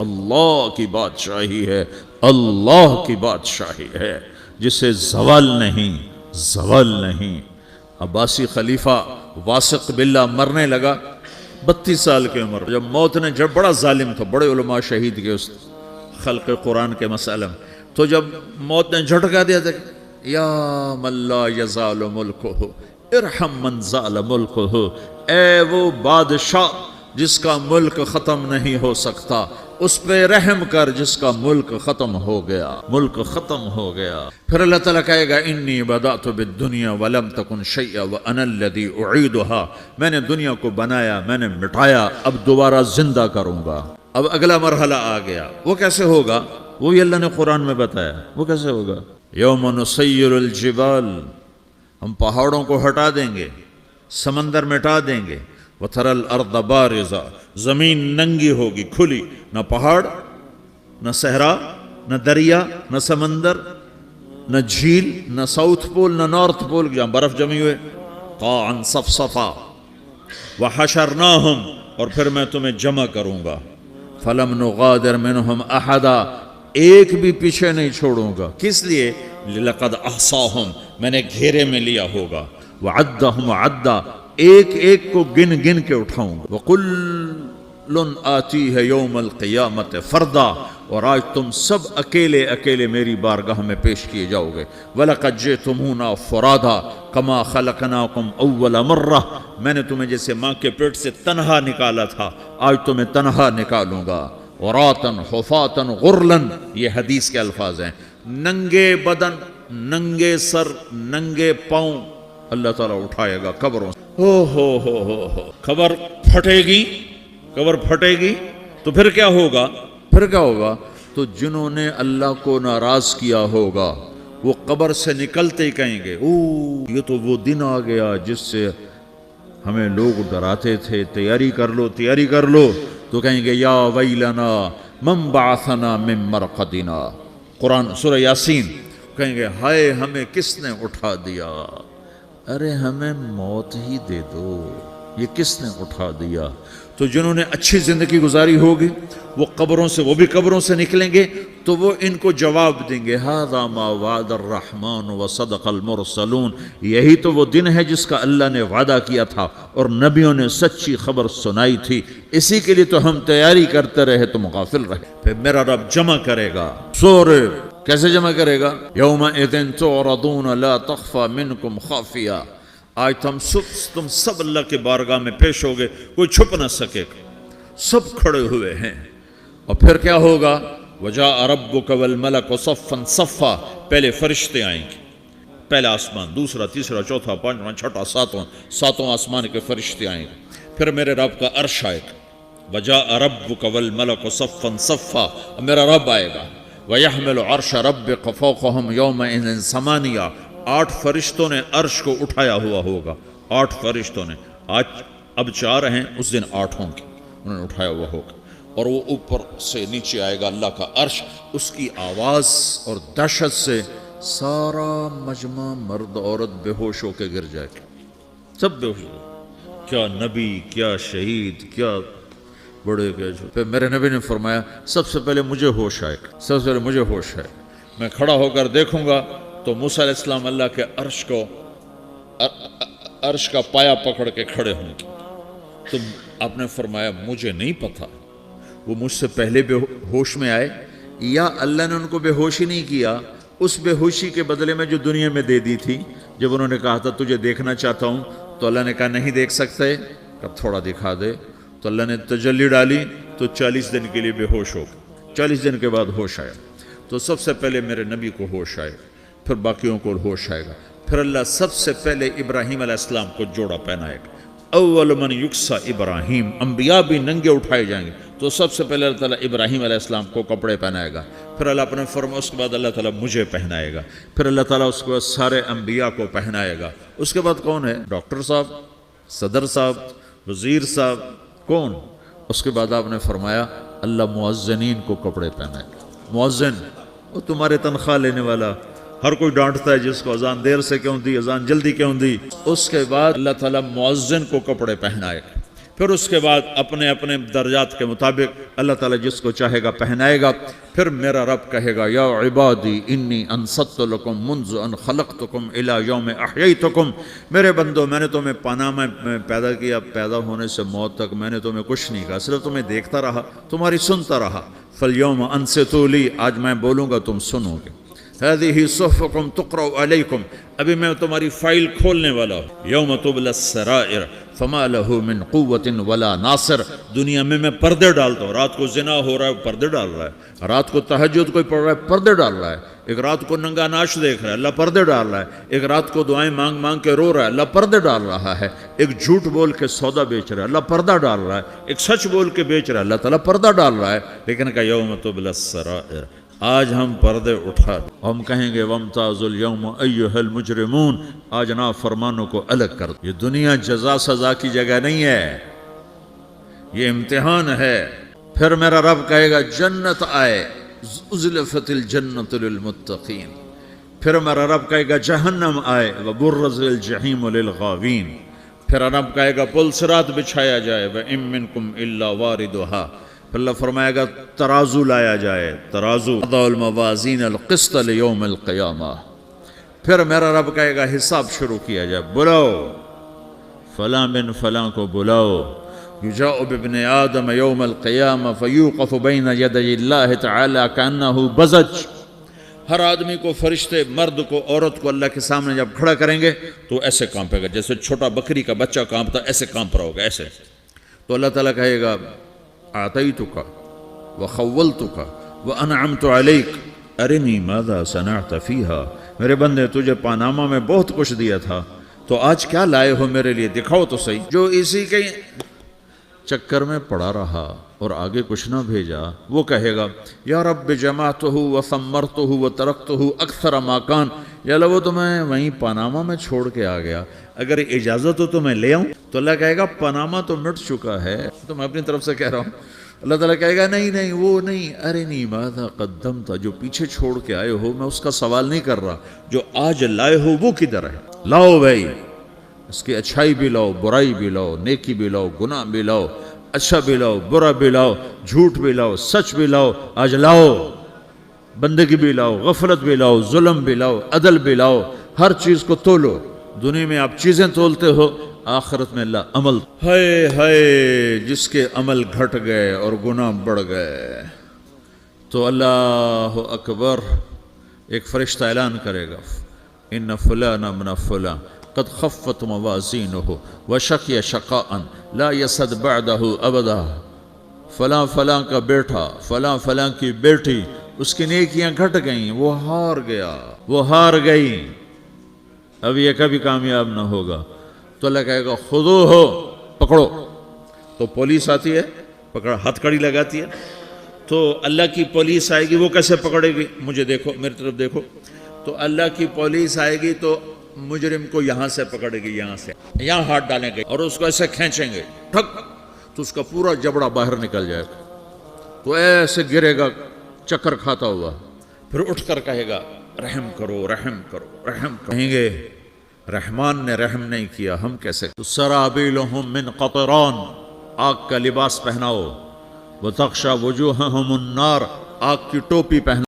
اللہ کی بادشاہی ہے، اللہ کی بادشاہی ہے جسے زوال نہیں، زوال نہیں۔ عباسی خلیفہ واثق باللہ مرنے لگا 32 سال کی عمر، جب موت نے، جب بڑا ظالم تھا، بڑے علماء شہید کے اس خلق قرآن کے مسئلہ میں، تو جب موت نے جھٹکا دیا تھا، یا من لا یزال ملکہ ارحم من زال ملکہ، اے وہ بادشاہ جس کا ملک ختم نہیں ہو سکتا، اس پہ رحم کر جس کا ملک ختم ہو گیا، ملک ختم ہو گیا۔ پھر اللہ تعالیٰ کہے گا انی بدأت بالدنیا ولم تکن شیئا وانا الذی اعیدہا، میں نے دنیا کو بنایا، میں نے مٹایا، اب دوبارہ زندہ کروں گا۔ اب اگلا مرحلہ آ گیا، وہ کیسے ہوگا؟ وہ بھی اللہ نے قرآن میں بتایا، وہ کیسے ہوگا؟ یوم نسیر الجبال، ہم پہاڑوں کو ہٹا دیں گے، سمندر مٹا دیں گے، وَتَرَى الْأَرْضَ بَارِزَةً، زمین ننگی ہوگی، کھلی، نہ پہاڑ، نہ صحرا، نہ دریا، نہ سمندر، نہ جھیل، نہ ساؤتھ پول، نہ نارتھ پول جہاں برف جمی ہوئے، قاعًا صفصفا، وَحَشَرْنَاهُمْ، اور پھر میں تمہیں جمع کروں گا، فَلَمْ نُغَادِرْ مِنْهُمْ أَحَدًا، ایک بھی پیچھے نہیں چھوڑوں گا، کس لیے؟ لَقَدْ أَحْصَاهُمْ، میں نے گھیرے میں لیا ہوگا، وَعَدَّهُمْ عَدًّا، ایک ایک کو گن گن کے اٹھاؤں گا، وَكُلٌّ آتِيهِ يَوْمَ الْقِيَامَةِ فَرْدًا، اور آج تم سب اکیلے اکیلے میری بارگاہ میں پیش کیے جاؤ گے، وَلَقَدْ جِئْتُمُونَا فُرَادًا كَمَا خَلَقْنَاكُمْ أَوَّلَ مَرَّةٍ، میں نے تمہیں جیسے ماں کے پیٹ سے تنہا نکالا تھا، آج تمہیں تنہا نکالوں گا، عُرَاةً حُفَاةً غُرْلًا، یہ حدیث کے الفاظ ہیں، ننگے بدن، ننگے سر، ننگے پاؤں اللہ تعالیٰ اٹھائے گا قبروں سے۔ ہو قبر پھٹے گی، قبر پھٹے گی تو پھر کیا ہوگا؟ پھر کیا ہوگا؟ تو جنہوں نے اللہ کو ناراض کیا ہوگا وہ قبر سے نکلتے ہی کہیں گے یہ تو وہ دن آ گیا جس سے ہمیں لوگ ڈراتے تھے، تیاری کر لو، تیاری کر لو، تو کہیں گے یا ویلنا من بعثنا من مرقدنا، قرآن سورہ یاسین، کہیں گے ہائے ہمیں کس نے اٹھا دیا، ارے ہمیں موت ہی دے دو، یہ کس نے اٹھا دیا؟ تو جنہوں نے اچھی زندگی گزاری ہوگی وہ قبروں سے، وہ بھی قبروں سے نکلیں گے تو وہ ان کو جواب دیں گے ھذا ما وعد الرحمن وصدق المرسلون، یہی تو وہ دن ہے جس کا اللہ نے وعدہ کیا تھا اور نبیوں نے سچی خبر سنائی تھی، اسی کے لیے تو ہم تیاری کرتے رہے، تم غافل رہے۔ پھر میرا رب جمع کرے گا، سورہ کیسے جمع کرے گا؟ یومئذ تعرضون لا تخفى منکم خافیہ، آج تم سب اللہ کے بارگاہ میں پیش ہوگے، کوئی چھپ نہ سکے گا، سب کھڑے ہوئے ہیں۔ اور پھر کیا ہوگا؟ وجاء ربک والملک صفا صفا، پہلے فرشتے آئیں گے، پہلا آسمان، دوسرا، تیسرا، چوتھا، پانچواں، چھٹا، ساتواں آسمان کے فرشتے آئیں گے، پھر میرے رب کا عرش آئے گا، وجاء ربک والملک صفا صفا، میرا رب آئے گا، وَيَحْمِلُ عَرْشَ رَبِّكَ فَوْقَهُمْ يَوْمَئِذٍ ثَمَانِيَةٌ، 8 فرشتوں نے عرش کو اٹھایا ہوا ہوگا، 8 فرشتوں نے، آج اب 4 ہیں، اس دن 8 ہوں گے، انہوں نے اٹھایا ہوا ہوگا، اور وہ اوپر سے نیچے آئے گا اللہ کا عرش، اس کی آواز اور دہشت سے سارا مجمع مرد عورت بے ہوش ہو کے گر جائے گا، سب بے ہوش ہو، کیا نبی، کیا شہید، کیا بڑے گئے جو۔ پھر میرے نبی نے فرمایا سب سے پہلے مجھے ہوش آئے گا، سب سے پہلے مجھے ہوش ہے، میں کھڑا ہو کر دیکھوں گا تو موسیٰ علیہ السلام اللہ کے عرش کا پایا پکڑ کے کھڑے ہوں گے، تو آپ نے فرمایا مجھے نہیں پتا وہ مجھ سے پہلے بے ہوش میں آئے یا اللہ نے ان کو بے ہوشی نہیں کیا، اس بے ہوشی کے بدلے میں جو دنیا میں دے دی تھی، جب انہوں نے کہا تھا تجھے دیکھنا چاہتا ہوں تو اللہ نے کہا نہیں دیکھ سکتے، اب تھوڑا دکھا دے، تو اللہ نے تجلی ڈالی تو 40 دن کے لیے بے ہوش ہو گئے، 40 دن کے بعد ہوش آیا، تو سب سے پہلے میرے نبی کو ہوش آئے، پھر باقیوں کو ہوش آئے گا، پھر اللہ سب سے پہلے ابراہیم علیہ السلام کو جوڑا پہنائے گا، اول من یکسا ابراہیم، انبیاء بھی ننگے اٹھائے جائیں گے، تو سب سے پہلے اللہ تعالیٰ ابراہیم علیہ السلام کو کپڑے پہنائے گا، پھر اللہ اپنے فرما، اس کے بعد اللہ تعالیٰ مجھے پہنائے گا، پھر اللہ تعالیٰ اس کے بعد سارے انبیاء کو پہنائے گا، اس کے بعد کون ہے؟ ڈاکٹر صاحب، صدر صاحب، وزیر صاحب، کون؟ اس کے بعد آپ نے فرمایا اللہ مؤذنین کو کپڑے پہنائے گا، مؤذن وہ تمہارے تنخواہ لینے والا، ہر کوئی ڈانٹتا ہے جس کو اذان دیر سے کیوں دی، اذان جلدی کیوں دی، اس کے بعد اللہ تعالیٰ مؤذن کو کپڑے پہنائے گا، پھر اس کے بعد اپنے اپنے درجات کے مطابق اللہ تعالیٰ جس کو چاہے گا پہنائے گا. پھر میرا رب کہے گا یا عبادی انی انصت لکم منذ ان خلقتکم الی یوم احییتکم. میرے بندو میں نے تمہیں پاناما میں پیدا کیا، پیدا ہونے سے موت تک میں نے تمہیں کچھ نہیں کہا، صرف تمہیں دیکھتا رہا، تمہاری سنتا رہا. فالیوم انصتوا لی، آج میں بولوں گا تم سنو گے. هذه صحفکم تقرأ علیکم، ابھی میں تمہاری فائل کھولنے والا ہوں. یوم تبلی السرائر فما له من قوت ولا ناصر. دنیا میں پردے ڈالتا ہوں. رات کو زنا ہو رہا ہے پردے ڈال رہا ہے، رات کو تہجد کوئی پڑھ رہا ہے پردے ڈال رہا ہے، ایک رات کو ننگا ناچ دیکھ رہا ہے اللہ پردے ڈال رہا ہے، ایک رات کو دعائیں مانگ مانگ کے رو رہا ہے اللہ پردے ڈال رہا ہے، ایک جھوٹ بول کے سودا بیچ رہا ہے اللہ پردہ ڈال رہا ہے، ایک سچ بول کے بیچ رہا ہے اللہ تعالیٰ پردہ ڈال رہا ہے. لیکن کہ یوم تبلی السرائر، آج ہم پردے اٹھا دیں. ہم کہیں گے وامتازوا اليوم ایھا المجرمون، آج نافرمانوں کو الگ کر دو. یہ دنیا جزا سزا کی جگہ نہیں ہے، یہ امتحان ہے. پھر میرا رب کہے گا جنت آئے، ازلفت الجنت للمتقین. پھر میرا رب کہے گا جہنم آئے، وبرزت الجحیم للغاوین. پھر رب کہے گا پل صراط بچھایا جائے، وَإِن مِّنكُمْ إِلَّا وَارِدُهَا. پھر اللہ فرمائے گا ترازو لایا جائے، ترازو وَضَعُ الْمَوَازِينَ الْقِسْطَ لِيَوْمِ الْقِيَامَةِ. پھر میرا رب کہے گا حساب شروع کیا جائے، بلاؤ فلاں بن فلاں کو بلاؤ. یجاء بابن آدم یوم القیامہ فیوقف بین یدی اللہ تعالی کأنہ بزج. ہر آدمی کو، فرشتے، مرد کو، عورت کو اللہ کے سامنے جب کھڑا کریں گے تو ایسے کانپے گا جیسے چھوٹا بکری کا بچہ کانپتا، ایسے کانپ رہا ہوگا ایسے. تو اللہ تعالیٰ کہے گا اعطیتک وخولتک وانعمت علیک ارنی ماذا صنعت فیہا. میرے بندے تجھے پاناما میں بہت کچھ دیا تھا، تو آج کیا لائے ہو میرے لیے، دکھاؤ تو صحیح. جو اسی کے چکر میں پڑا رہا اور آگے کچھ نہ بھیجا، وہ کہے گا یا رب جمعتہ وثمرتہ وترکتہ اکثر ما کان. یا اللہ وہ تو میں وہیں پاناما میں چھوڑ کے آ گیا، اگر اجازت ہو تو میں لے آؤں. تو اللہ کہے گا پاناما تو مٹ چکا ہے، تو میں اپنی طرف سے کہہ رہا ہوں. اللہ تعالیٰ کہے گا نہیں نہیں وہ نہیں، ارنی ماذا قدمت، جو پیچھے چھوڑ کے آئے ہو میں اس کا سوال نہیں کر رہا، جو آج لائے ہو وہ کدھر ہے. لاؤ بھائی، اس کی اچھائی بھی لاؤ، برائی بھی لاؤ، نیکی بھی لاؤ، گناہ بھی لاؤ، اچھا بھی لاؤ، برا بھی لاؤ، جھوٹ بھی لاؤ، سچ بھی لاؤ. آج لاؤ، بندگی بھی لاؤ، غفلت بھی لاؤ، ظلم بھی لاؤ، عدل بھی لاؤ، ہر چیز کو تولو. دنیا میں آپ چیزیں تولتے ہو، آخرت میں اللہ عمل. ہائے ہائے جس کے عمل گھٹ گئے اور گناہ بڑھ گئے. تو اللہ اکبر، ایک فرشتہ اعلان کرے گا ان فلان ابن فلان قد خفت موازینہ وشقی شقاء لا یسد بعدہ ابدا. فلاں فلاں کا بیٹا، فلاں فلاں کی بیٹی، اس کی نیکیاں گھٹ گئیں، وہ ہار گیا، وہ ہار گئی، اب یہ کبھی کامیاب نہ ہوگا. تو اللہ کہے گا خودو ہو، پکڑو. تو پولیس آتی ہے، پکڑ ہتھ کڑی لگاتی ہے. تو اللہ کی پولیس آئے گی، وہ کیسے پکڑے گی؟ مجھے دیکھو، میری طرف دیکھو. تو اللہ کی پولیس آئے گی تو مجرم کو یہاں سے پکڑے گی، یہاں سے یہاں ہاتھ ڈالیں گے اور اس کو ایسے کھینچیں گے ٹھک، تو اس کا پورا جبڑا باہر نکل جائے گا. تو ایسے گرے گا چکر کھاتا ہوا. پھر اٹھ کر کہے گا رحم کرو، رحم کرو، رحم کرو. کہیں گے رحمان نے رحم نہیں کیا، ہم کیسے؟ سرابیلہم من قطران، آگ کا لباس پہناؤ. وتغشی وجوہہم النار، آگ کی ٹوپی پہناؤ.